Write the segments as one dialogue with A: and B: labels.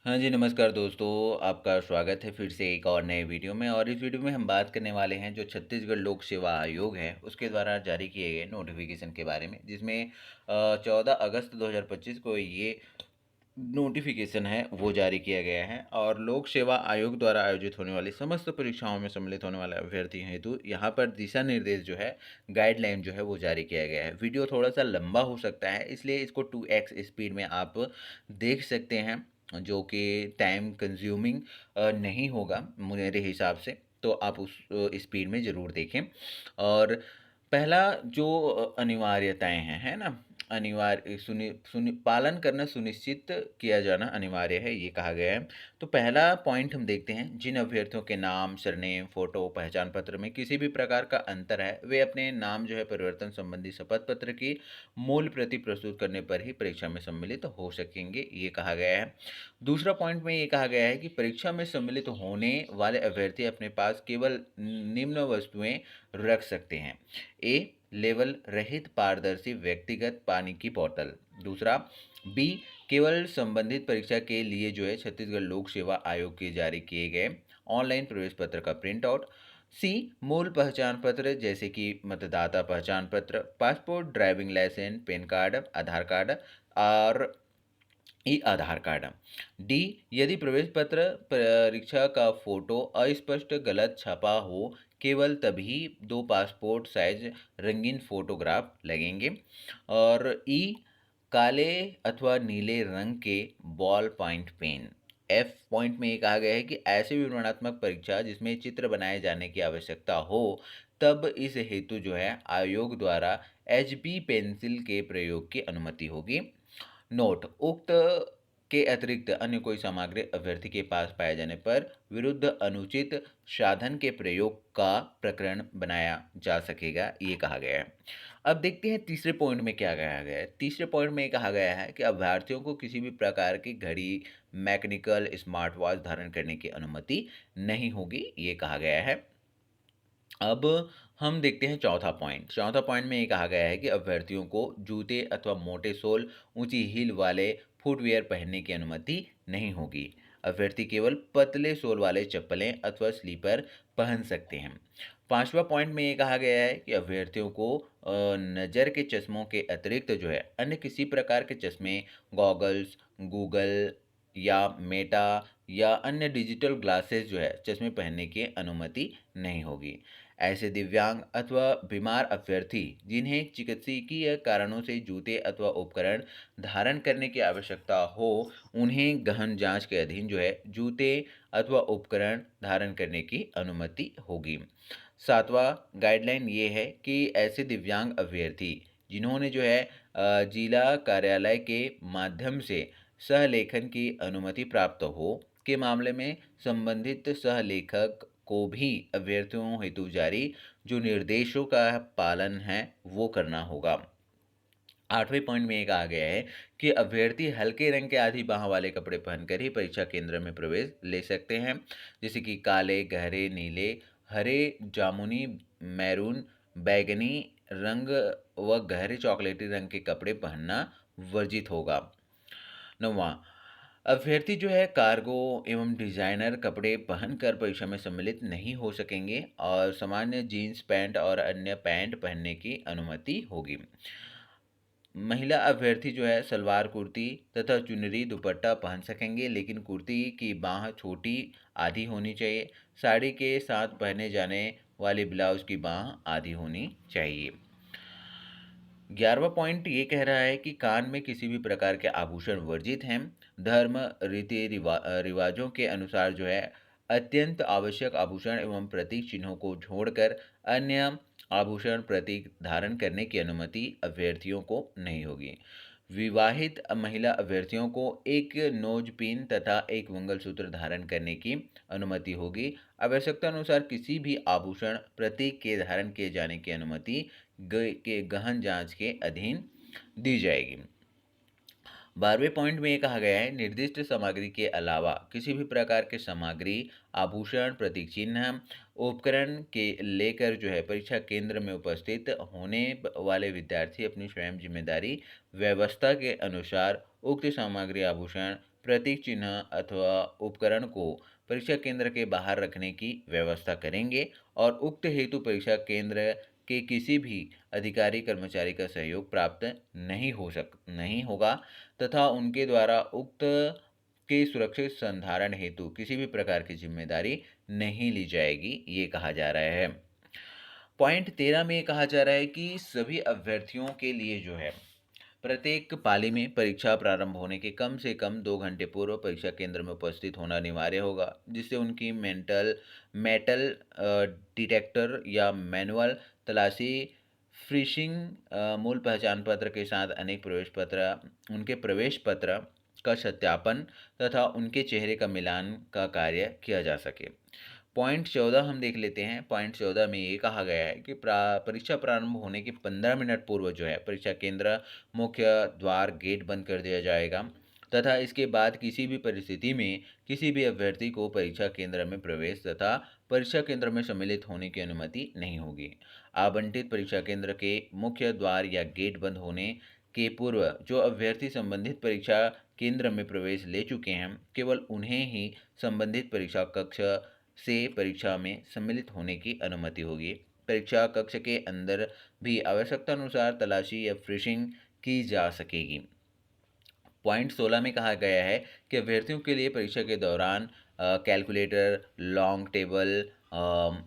A: हाँ जी, नमस्कार दोस्तों, आपका स्वागत है फिर से एक और नए वीडियो में। और इस वीडियो में हम बात करने वाले हैं जो छत्तीसगढ़ लोक सेवा आयोग है, उसके द्वारा जारी किए गए नोटिफ़िकेशन के बारे में, जिसमें 14 अगस्त 2025 को ये नोटिफ़िकेशन है, वो जारी किया गया है। और लोक सेवा आयोग द्वारा आयोजित होने वाली समस्त परीक्षाओं में सम्मिलित होने वाले अभ्यर्थियों हेतु यहाँ पर दिशा निर्देश जो है, गाइडलाइन जो है, वो जारी किया गया है। वीडियो थोड़ा-सा लंबा हो सकता है, इसलिए इसको 2x स्पीड में आप देख सकते हैं, जो कि टाइम कंज्यूमिंग नहीं होगा मेरे हिसाब से। तो आप उस स्पीड में ज़रूर देखें। और पहला जो अनिवार्यताएँ हैं, है ना? अनिवार्य पालन करना सुनिश्चित किया जाना अनिवार्य है, ये कहा गया है। तो पहला पॉइंट हम देखते हैं, जिन अभ्यर्थियों के नाम, सरनेम, फ़ोटो, पहचान पत्र में किसी भी प्रकार का अंतर है, वे अपने नाम जो है परिवर्तन संबंधी शपथ पत्र की मूल प्रति प्रस्तुत करने पर ही परीक्षा में सम्मिलित हो सकेंगे, ये कहा गया है। दूसरा पॉइंट में ये कहा गया है कि परीक्षा में सम्मिलित होने वाले अभ्यर्थी अपने पास केवल निम्न वस्तुएँ रख सकते हैं। ए, लेवल रहित पारदर्शी व्यक्तिगत पानी की बोतल। दूसरा, बी, केवल संबंधित परीक्षा के लिए जो है छत्तीसगढ़ लोक सेवा आयोग के जारी किए गए ऑनलाइन प्रवेश पत्र का प्रिंट आउट। सी, मूल पहचान पत्र जैसे कि मतदाता पहचान पत्र, passport, driving licence, PAN card, Aadhaar card और ई आधार कार्ड। डी, यदि प्रवेश पत्र परीक्षा का फोटो अस्पष्ट गलत छपा हो, केवल तभी 2 पासपोर्ट साइज रंगीन फोटोग्राफ लगेंगे। और ई, काले अथवा नीले रंग के ball point pen. F point में ये कहा गया है कि ऐसे विवरणात्मक परीक्षा जिसमें चित्र बनाए जाने की आवश्यकता हो, तब इस हेतु जो है आयोग द्वारा एचबी पेंसिल के प्रयोग की अनुमति होगी। नोट, उक्त के अतिरिक्त अन्य कोई सामग्री अभ्यर्थी के पास पाए जाने पर विरुद्ध अनुचित साधन के प्रयोग का प्रकरण बनाया जा सकेगा, ये कहा गया है। अब देखते हैं तीसरे पॉइंट में क्या कहा गया है। तीसरे पॉइंट में ये कहा गया है कि अभ्यर्थियों को किसी भी प्रकार की घड़ी, मैकेनिकल स्मार्ट वॉच धारण करने की अनुमति नहीं होगी, ये कहा गया है। अब हम देखते हैं चौथा पॉइंट। चौथा पॉइंट में ये कहा गया है कि अभ्यर्थियों को जूते अथवा मोटे सोल, ऊंची हील वाले फुटवियर पहनने की अनुमति नहीं होगी। अभ्यर्थी केवल पतले सोल वाले चप्पलें अथवा स्लीपर पहन सकते हैं। पांचवा पॉइंट में ये कहा गया है कि अभ्यर्थियों को नज़र के चश्मों के अतिरिक्त जो है अन्य किसी प्रकार के चश्मे, गॉगल्स, गूगल या मेटा या अन्य डिजिटल ग्लासेस जो है चश्मे पहनने की अनुमति नहीं होगी। ऐसे दिव्यांग अथवा बीमार अभ्यर्थी जिन्हें चिकित्सकीय कारणों से जूते अथवा उपकरण धारण करने की आवश्यकता हो, उन्हें गहन जांच के अधीन जो है जूते अथवा उपकरण धारण करने की अनुमति होगी। सातवां गाइडलाइन ये है कि ऐसे दिव्यांग अभ्यर्थी जिन्होंने जो है जिला कार्यालय के माध्यम से सहलेखन की अनुमति प्राप्त हो के मामले में संबंधित सहलेखक को भी अभ्यर्थियों हेतु जारी जो निर्देशों का पालन है वो करना होगा। आठवें पॉइंट में ये कहा गया है कि अभ्यर्थी हल्के रंग के आधी बाह वाले कपड़े पहनकर ही परीक्षा केंद्र में प्रवेश ले सकते हैं, जैसे कि काले, गहरे नीले, हरे, जामुनी, मैरून, बैगनी रंग व गहरे चॉकलेटी रंग के कपड़े पहनना वर्जित होगा। नौवां, अभ्यर्थी जो है कार्गो एवं डिजाइनर कपड़े पहनकर परीक्षा में सम्मिलित नहीं हो सकेंगे और सामान्य जीन्स पैंट और अन्य पैंट पहनने की अनुमति होगी। महिला अभ्यर्थी जो है सलवार कुर्ती तथा चुनरी दुपट्टा पहन सकेंगे, लेकिन कुर्ती की बाह छोटी आधी होनी चाहिए। साड़ी के साथ पहने जाने वाले ब्लाउज की बाह आधी होनी चाहिए। 11वां पॉइंट ये कह रहा है कि कान में किसी भी प्रकार के आभूषण वर्जित हैं। धर्म रिवाजों के अनुसार जो है अत्यंत आवश्यक आभूषण एवं प्रतीक चिन्हों को छोड़कर अन्य आभूषण प्रतीक धारण करने की अनुमति अभ्यर्थियों को नहीं होगी। विवाहित महिला अभ्यर्थियों को एक नोज पिन तथा एक मंगलसूत्र धारण करने की अनुमति होगी। आवश्यकता अनुसार किसी भी आभूषण प्रतीक के धारण किए जाने की अनुमति के गहन जांच के अधीन दी जाएगी। 12वें पॉइंट में ये कहा गया है, निर्दिष्ट सामग्री के अलावा किसी भी प्रकार के सामग्री, आभूषण, प्रतीक चिन्ह, उपकरण के लेकर जो है परीक्षा केंद्र में उपस्थित होने वाले विद्यार्थी अपनी स्वयं जिम्मेदारी व्यवस्था के अनुसार उक्त सामग्री, आभूषण, प्रतीक चिन्ह अथवा उपकरण को परीक्षा केंद्र के बाहर रखने की व्यवस्था करेंगे और उक्त हेतु परीक्षा केंद्र के किसी भी अधिकारी कर्मचारी का सहयोग प्राप्त नहीं होगा तथा उनके द्वारा उक्त के सुरक्षित संधारण हेतु किसी भी प्रकार की जिम्मेदारी नहीं ली जाएगी, ये कहा जा रहा है। पॉइंट 13 में ये कहा जा रहा है कि सभी अभ्यर्थियों के लिए जो है प्रत्येक पाली में परीक्षा प्रारंभ होने के कम से कम 2 घंटे पूर्व परीक्षा केंद्र में उपस्थित होना अनिवार्य होगा, जिससे उनकी मेटल डिटेक्टर या मैनुअल तलाशी, फिशिंग, मूल पहचान पत्र के साथ अनेक प्रवेश पत्र, उनके प्रवेश पत्र का सत्यापन तथा उनके चेहरे का मिलान का कार्य किया जा सके। पॉइंट 14 हम देख लेते हैं। पॉइंट 14 में ये कहा गया है कि परीक्षा प्रारंभ होने के 15 मिनट पूर्व जो है परीक्षा केंद्र मुख्य द्वार गेट बंद कर दिया जाएगा तथा इसके बाद किसी भी परिस्थिति में किसी भी अभ्यर्थी को परीक्षा केंद्र में प्रवेश तथा परीक्षा केंद्र में सम्मिलित होने की अनुमति नहीं होगी। आवंटित परीक्षा केंद्र के मुख्य द्वार या गेट बंद होने के पूर्व जो अभ्यर्थी संबंधित परीक्षा केंद्र में प्रवेश ले चुके हैं, केवल उन्हें ही संबंधित परीक्षा कक्ष से परीक्षा में सम्मिलित होने की अनुमति होगी। परीक्षा कक्ष के अंदर भी आवश्यकतानुसार तलाशी या फिशिंग की जा सकेगी। पॉइंट 16 में कहा गया है कि अभ्यर्थियों के लिए परीक्षा के दौरान calculator, long table,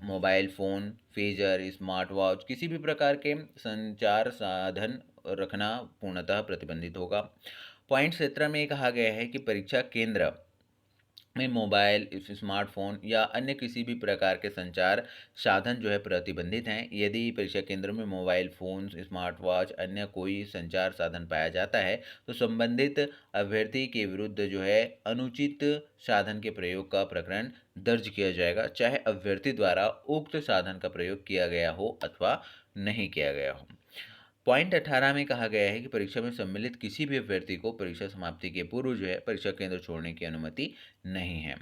A: mobile phone, pager, smart watch, किसी भी प्रकार के संचार साधन रखना पूर्णतः प्रतिबंधित होगा। पॉइंट 17 में कहा गया है कि परीक्षा केंद्र में मोबाइल, स्मार्टफ़ोन या अन्य किसी भी प्रकार के संचार साधन जो है प्रतिबंधित हैं। यदि परीक्षा केंद्र में मोबाइल फ़ोन, स्मार्ट वॉच, अन्य कोई संचार साधन पाया जाता है तो संबंधित अभ्यर्थी के विरुद्ध जो है अनुचित साधन के प्रयोग का प्रकरण दर्ज किया जाएगा, चाहे अभ्यर्थी द्वारा उक्त साधन का प्रयोग किया गया हो अथवा नहीं किया गया हो। पॉइंट 18 में कहा गया है कि परीक्षा में सम्मिलित किसी भी अभ्यर्थी को परीक्षा समाप्ति के पूर्व जो है परीक्षा केंद्र छोड़ने की अनुमति नहीं है।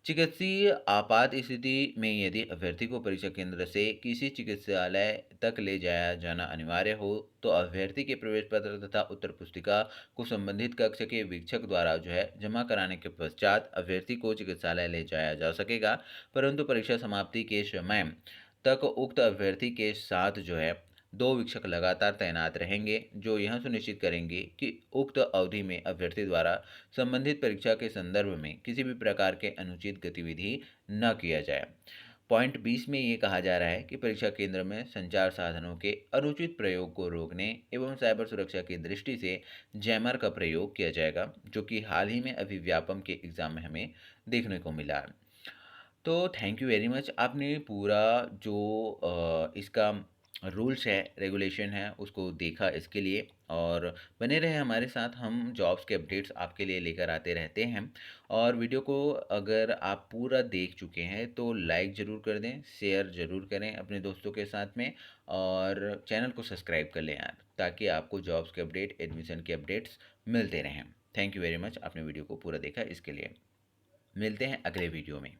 A: चिकित्सीय आपात स्थिति में यदि अभ्यर्थी को परीक्षा केंद्र से किसी चिकित्सालय तक ले जाया जाना अनिवार्य हो तो अभ्यर्थी के प्रवेश पत्र तथा उत्तर पुस्तिका को संबंधित कक्ष के वीक्षक द्वारा जो है जमा कराने के पश्चात अभ्यर्थी को चिकित्सालय ले जाया जा सकेगा, परंतु परीक्षा समाप्ति के समय तक उक्त अभ्यर्थी के साथ जो है 2 वीक्षक लगातार तैनात रहेंगे, जो यह सुनिश्चित करेंगे कि उक्त अवधि में अभ्यर्थी द्वारा संबंधित परीक्षा के संदर्भ में किसी भी प्रकार के अनुचित गतिविधि न किया जाए। पॉइंट 20 में ये कहा जा रहा है कि परीक्षा केंद्र में संचार साधनों के अनुचित प्रयोग को रोकने एवं साइबर सुरक्षा की दृष्टि से जैमर का प्रयोग किया जाएगा, जो कि हाल ही में अभी व्यापम के एग्ज़ाम में हमें देखने को मिला। तो थैंक यू वेरी मच, आपने पूरा जो इसका रूल्स है, रेगुलेशन है, उसको देखा इसके लिए, और बने रहे हमारे साथ। हम जॉब्स के अपडेट्स आपके लिए लेकर आते रहते हैं। और वीडियो को अगर आप पूरा देख चुके हैं तो लाइक ज़रूर कर दें, शेयर ज़रूर करें अपने दोस्तों के साथ में, और चैनल को सब्सक्राइब कर लें यार, ताकि आपको जॉब्स के अपडेट, एडमिशन के अपडेट्स मिलते रहें। थैंक यू वेरी मच, आपने वीडियो को पूरा देखा इसके लिए। मिलते हैं अगले वीडियो में।